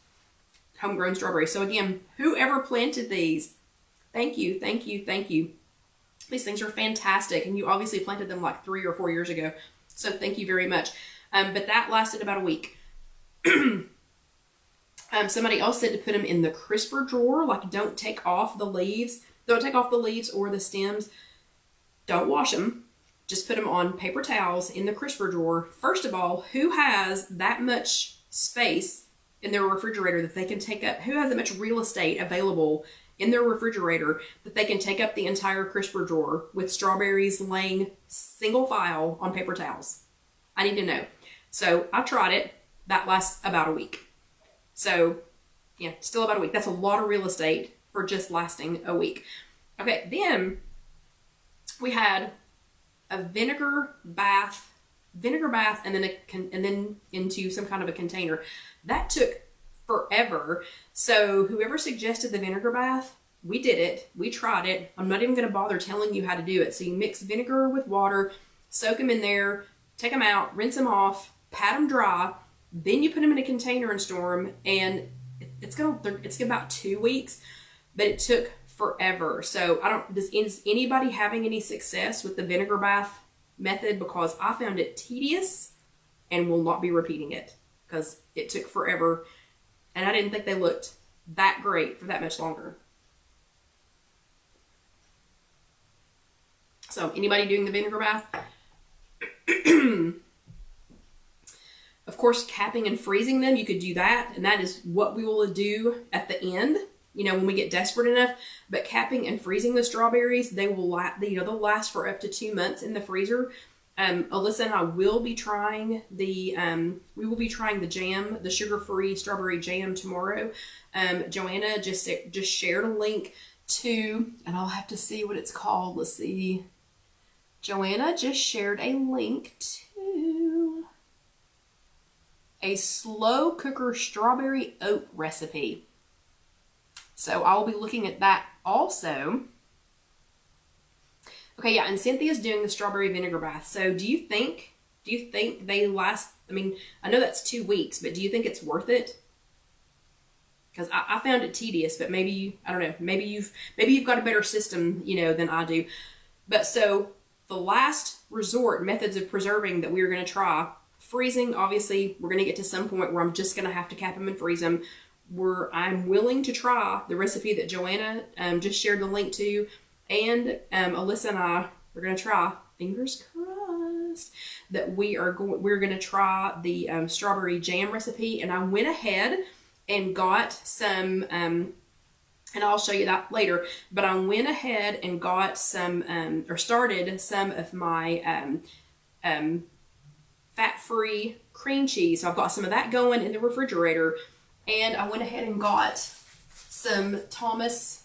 homegrown strawberries. So again, whoever planted these, thank you. These things are fantastic. And you obviously planted them like 3 or 4 years ago. So thank you very much. But that lasted about a week. Somebody else said to put them in the crisper drawer. Like, don't take off the leaves or the stems. Don't wash them. Just put them on paper towels in the crisper drawer. First of all, who has that much space in their refrigerator that they can take up? Who has that much real estate available in their refrigerator that they can take up the entire crisper drawer with strawberries laying single file on paper towels? I need to know. So I tried it. That lasts about a week. So yeah, still about a week. That's a lot of real estate for just lasting a week. Okay, then we had a vinegar bath, and then into some kind of a container. That took forever. So whoever suggested the vinegar bath, we did it. We tried it. I'm not even going to bother telling you how to do it. So you mix vinegar with water, soak them in there, take them out, rinse them off, pat them dry. Then you put them in a container and store them. And it's about 2 weeks, but it took forever. So is anybody having any success with the vinegar bath method? Because I found it tedious and will not be repeating it because it took forever. And I didn't think they looked that great for that much longer. So anybody doing the vinegar bath? Of course, capping and freezing them, you could do that. And that is what we will do at the end, when we get desperate enough. But capping and freezing the strawberries, they'll last for up to 2 months in the freezer. Alyssa and I will be trying the jam, the sugar-free strawberry jam tomorrow. Joanna just shared a link to, and I'll have to see what it's called. Let's see. Joanna just shared a link to a slow cooker strawberry oat recipe. So I'll be looking at that also. Okay, yeah, and Cynthia's doing the strawberry vinegar bath. So do you think they last, I know that's 2 weeks, but do you think it's worth it? Because I found it tedious, but maybe, I don't know, maybe you've got a better system, than I do. But so the last resort methods of preserving that we're going to try, freezing, obviously, we're going to get to some point where I'm just going to have to cap them and freeze them. I'm willing to try the recipe that Joanna just shared the link to, and Alyssa and I are going to try, fingers crossed, that we're going to try the strawberry jam recipe. And I went ahead and got some, and I'll show you that later, but I went ahead and got some, or started some of my fat-free cream cheese. So I've got some of that going in the refrigerator. And I went ahead and got some Thomas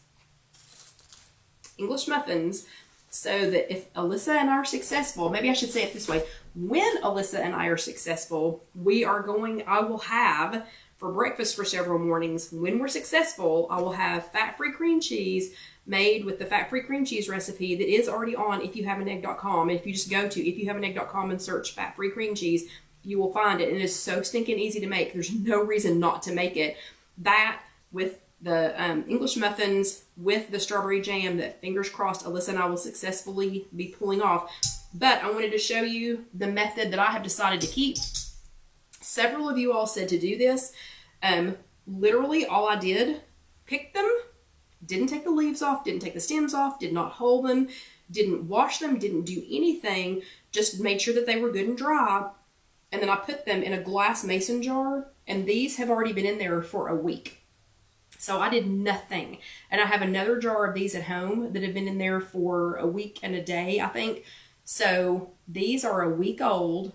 English muffins so that if Alyssa and I are successful, maybe I should say it this way, when Alyssa and I are successful, I will have for breakfast for several mornings. When we're successful, I will have fat-free cream cheese made with the fat-free cream cheese recipe that is already on IfYouHaveAnEgg.com. And if you just go to IfYouHaveAnEgg.com and search fat-free cream cheese, you will find it. And it is so stinking easy to make. There's no reason not to make it. That with the English muffins with the strawberry jam that, fingers crossed, Alyssa and I will successfully be pulling off. But I wanted to show you the method that I have decided to keep. Several of you all said to do this. Literally all I did, picked them, didn't take the leaves off, didn't take the stems off, did not hull them, didn't wash them, didn't do anything, just made sure that they were good and dry. And then I put them in a glass mason jar, and these have already been in there for a week. So I did nothing. And I have another jar of these at home that have been in there for a week and a day, I think. So these are a week old.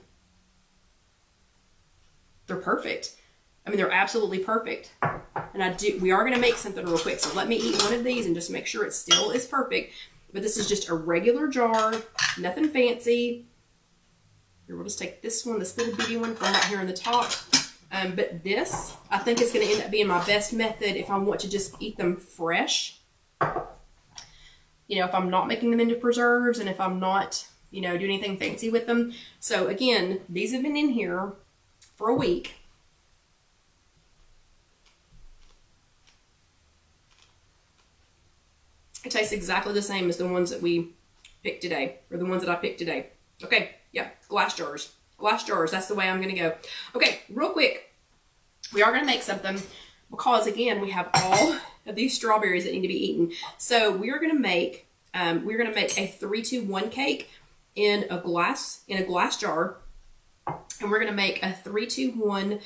They're perfect. They're absolutely perfect. And we are going to make something real quick. So let me eat one of these and just make sure it still is perfect. But this is just a regular jar, nothing fancy. Here, we'll just take this one, this little bitty one from right here on the top. But this, I think, is going to end up being my best method if I want to just eat them fresh. If I'm not making them into preserves and if I'm not, doing anything fancy with them. So again, these have been in here for a week. It tastes exactly the same as the ones that we picked today, or the ones that I picked today. Okay, yeah, glass jars. Glass jars, that's the way I'm going to go. Okay, real quick, we are going to make something because, again, we have all of these strawberries that need to be eaten. So we are going to make We're going to make a 3-2-1 cake in a glass jar. And we're going to make a 3-2-1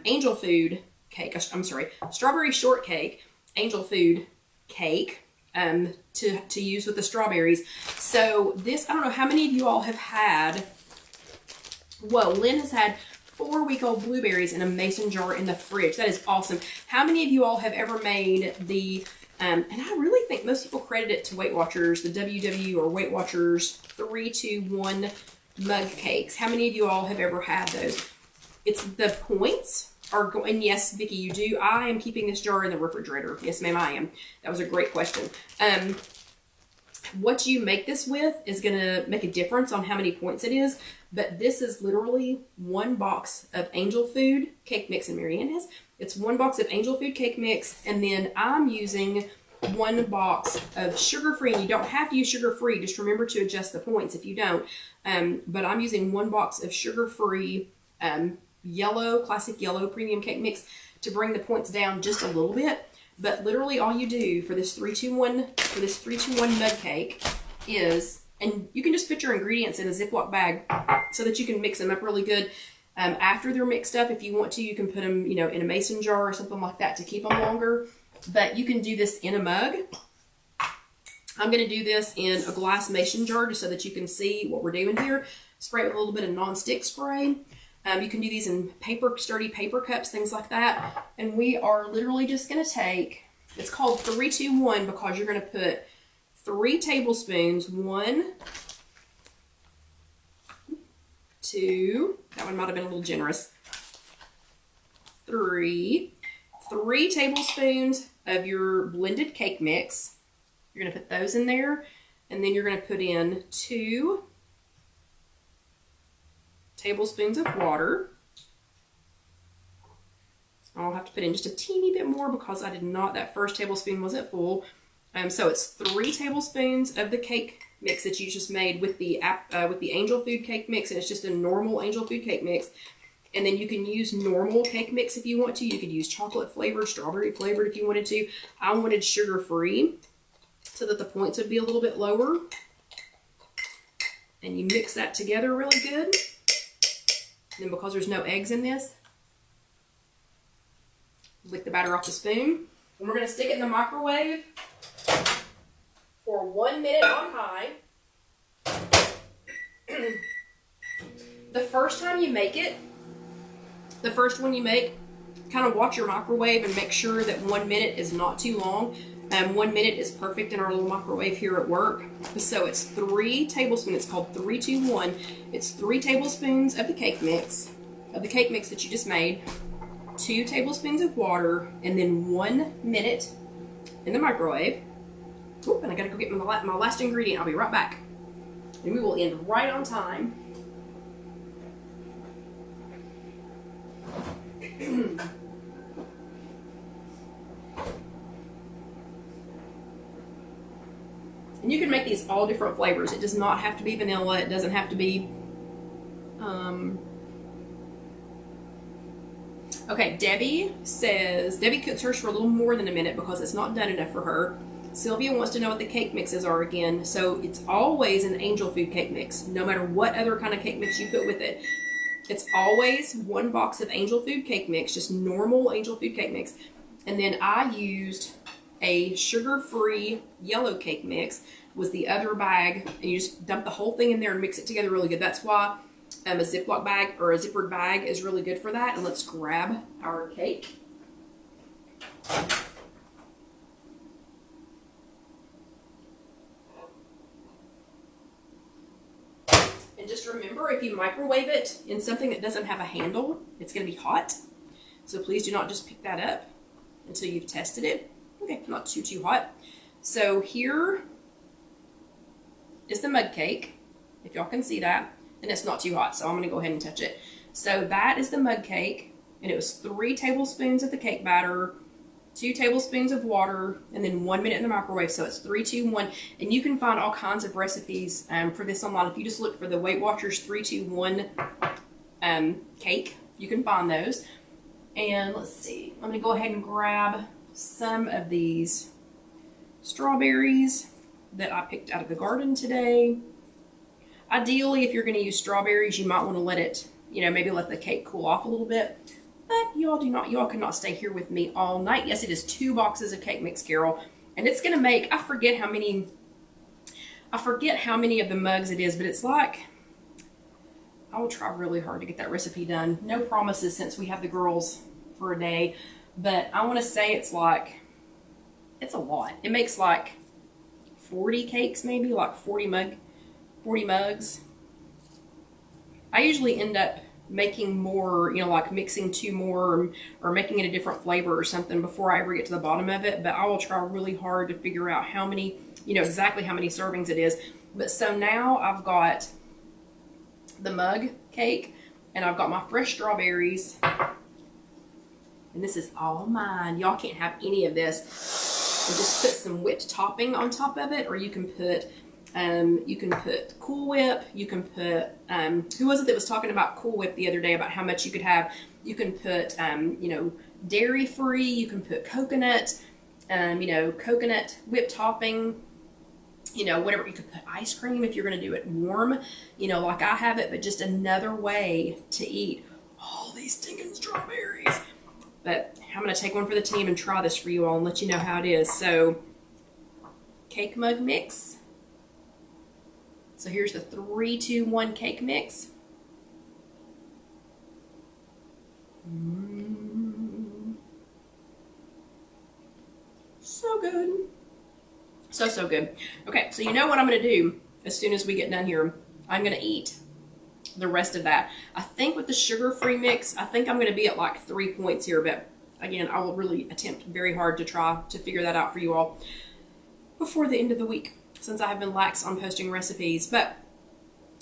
angel food cake. I'm sorry, strawberry shortcake angel food cake to use with the strawberries. So this, I don't know how many of you all have had, whoa, Lynn has had 4-week-old blueberries in a mason jar in the fridge. That is awesome. How many of you all have ever made the, and I really think most people credit it to Weight Watchers, the WW or Weight Watchers 3-2-1 mug cakes. How many of you all have ever had those? It's the points are going, and yes, Vicki, you do. I am keeping this jar in the refrigerator. Yes, ma'am, I am. That was a great question. What you make this with is going to make a difference on how many points it is, but this is literally 1 box of angel food cake mix, and Marianne has. It's 1 box of angel food cake mix, and then I'm using 1 box of sugar-free, and you don't have to use sugar-free. Just remember to adjust the points if you don't. But I'm using 1 box of sugar-free classic yellow premium cake mix to bring the points down just a little bit. But literally all you do for this 3-2-1 mud cake is, and you can just put your ingredients in a Ziploc bag so that you can mix them up really good. After they're mixed up, if you want to, you can put them, in a mason jar or something like that to keep them longer. But you can do this in a mug. I'm going to do this in a glass mason jar just so that you can see what we're doing here. Spray it with a little bit of non-stick spray. You can do these in sturdy paper cups, things like that. And we are literally just going to take, it's called 3-2-1 because you're going to put 3 tablespoons, 1, 2, that one might have been a little generous, 3 tablespoons of your blended cake mix. You're going to put those in there, and then you're going to put in 2 tablespoons of water. I'll have to put in just a teeny bit more because that first tablespoon wasn't full. So it's 3 tablespoons of the cake mix that you just made with the angel food cake mix, and it's just a normal angel food cake mix. And then you can use normal cake mix if you want to. You could use chocolate flavored, strawberry flavored if you wanted to. I wanted sugar free so that the points would be a little bit lower. And you mix that together really good. And then because there's no eggs in this, lick the batter off the spoon. And we're going to stick it in the microwave for 1 minute on high. The first time you make it, the first one you make, kind of watch your microwave and make sure that 1 minute is not too long. 1 minute is perfect in our little microwave here at work. So it's 3 tablespoons. It's called 3-2-1. It's 3 tablespoons of the cake mix that you just made, 2 tablespoons of water, and then 1 minute in the microwave. Oop, and I gotta go get my last ingredient. I'll be right back. And we will end right on time. And you can make these all different flavors. It does not have to be vanilla. It doesn't have to be... Okay, Debbie cooks hers for a little more than a minute because it's not done enough for her. Sylvia wants to know what the cake mixes are again. So it's always an angel food cake mix, no matter what other kind of cake mix you put with it. It's always 1 box of angel food cake mix, just normal angel food cake mix. And then I used a sugar-free yellow cake mix, was the other bag, and you just dump the whole thing in there and mix it together really good. That's why a Ziploc bag or a zippered bag is really good for that. And let's grab our cake. And just remember, if you microwave it in something that doesn't have a handle, it's going to be hot. So please do not just pick that up until you've tested it. Okay, not too hot. So here is the mud cake, if y'all can see that. And it's not too hot, so I'm going to go ahead and touch it. So that is the mud cake, and it was 3 tablespoons of the cake batter, 2 tablespoons of water, and then 1 minute in the microwave. So it's 3-2-1. And you can find all kinds of recipes for this online. If you just look for the Weight Watchers 3-2-1 cake, you can find those. And let's see, I'm going to go ahead and grab some of these strawberries. that I picked out of the garden today. Ideally, if you're going to use strawberries, you might want to let it, you know, maybe let the cake cool off a little bit. But y'all cannot stay here with me all night. Yes, it is 2 boxes of cake mix, Carol. And it's going to make, I forget how many of the mugs it is, but it's like, I will try really hard to get that recipe done. No promises since we have the girls for a day, but I want to say it's like, it's a lot. It makes like 40 cakes, maybe like 40 mugs. I usually end up making more, you know, like mixing 2 more or making it a different flavor or something before I ever get to the bottom of it. But I will try really hard to figure out how many, you know, exactly how many servings it is. But so now I've got the mug cake and I've got my fresh strawberries. And this is all mine. Y'all can't have any of this. And just put some whipped topping on top of it, or you can put Cool Whip. You can put, who was it that was talking about Cool Whip the other day about how much you could have? You can put, you know, dairy free. You can put coconut, you know, coconut whipped topping. You know, whatever. You could put ice cream if you're going to do it warm, you know, like I have it, but just another way to eat all these stinking strawberries. But I'm going to take one for the team and try this for you all and let you know how it is. So, cake mug mix. So here's the 3, 2, 1 cake mix. So good. So good. Okay, so you know what I'm going to do as soon as we get done here. I'm going to eat the rest of that. I think with the sugar-free mix, I think I'm going to be at like 3 points here, but again, I will really attempt very hard to try to figure that out for you all before the end of the week, since I have been lax on posting recipes. But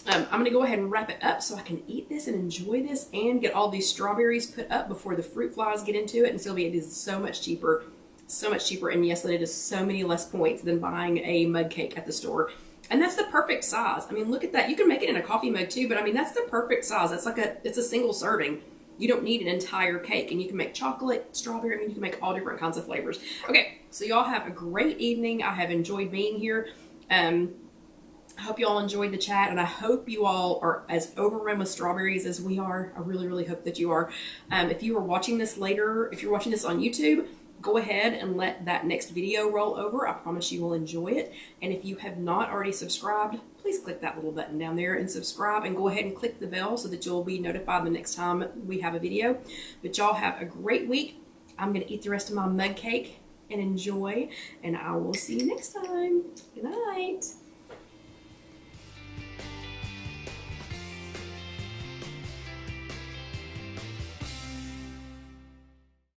I'm going to go ahead and wrap it up so I can eat this and enjoy this and get all these strawberries put up before the fruit flies get into it. And Sylvia, it is so much cheaper. So much cheaper. And yes, it is so many less points than buying a mug cake at the store. And that's the perfect size. I mean, look at that. You can make it in a coffee mug too, but I mean, that's the perfect size. That's like it's a single serving. You don't need an entire cake, and you can make chocolate, strawberry. I mean, you can make all different kinds of flavors. Okay, so y'all have a great evening. I have enjoyed being here. I hope you all enjoyed the chat, and I hope you all are as overrun with strawberries as we are. I really, really hope that you are. If you are watching this later, if you're watching this on YouTube, go ahead and let that next video roll over. I promise you will enjoy it. And if you have not already subscribed, please click that little button down there and subscribe, and go ahead and click the bell so that you'll be notified the next time we have a video. But y'all have a great week. I'm going to eat the rest of my mug cake and enjoy, and I will see you next time. Good night.